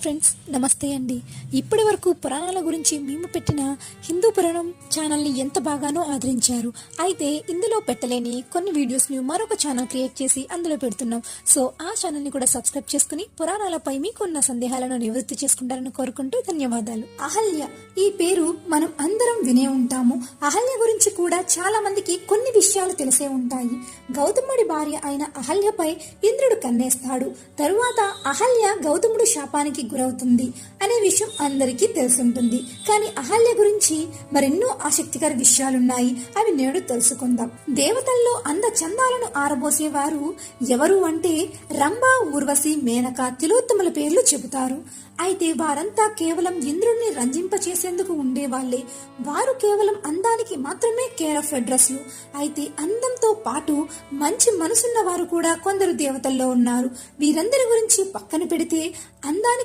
Friends, నమస్తే అండి. ఇప్పటి వరకు పురాణాల గురించి మేము పెట్టిన హిందూ పురాణం ఛానల్ని ఎంత బాగానో ఆదరించారు. అయితే ఇందులో పెట్టలేని కొన్ని వీడియోస్ని మరొక ఛానల్ క్రియేట్ చేసి అందులో పెడుతున్నాం. సో ఆ ఛానల్ని కూడా సబ్స్క్రైబ్ చేసుకుని పురాణాలపై మీకున్న సందేహాలను నివృత్తి చేసుకుంటారని కోరుకుంటూ ధన్యవాదాలు. అహల్య ఈ పేరు మనం అందరం వినే ఉంటాము. అహల్య గురించి కూడా చాలా మందికి కొన్ని విషయాలు తెలిసే ఉంటాయి. గౌతముడి భార్య అయిన అహల్యపై ఇంద్రుడు కన్నేస్తాడు. తరువాత అహల్య గౌతముడు శాపానికి గురవుతుంది అనే విషయం అందరికీ తెలుసుంటుంది. కానీ అహల్య గురించి మరెన్నో ఆసక్తికర విషయాలున్నాయి. అవి నేడు తెలుసుకుందాం. దేవతల్లో అంద చందాలను ఆరబోసేవారు ఎవరు అంటే రంభ, ఊర్వశి, మేనక, తిలోత్తముల పేర్లు చెబుతారు. అయితే వారంతా కేవలం ఇంద్రుడిని రంజింపచేసేందుకు ఉండేవాళ్లే. వారు కేవలం అందానికి మాత్రమే కేర్ ఆఫ్ అడ్రస్లు. అయితే అందంతో పాటు మంచి మనసున్న వారు కూడా కొందరు దేవతల్లో ఉన్నారు. వీరందరి గురించి పక్కన పెడితే అందానికి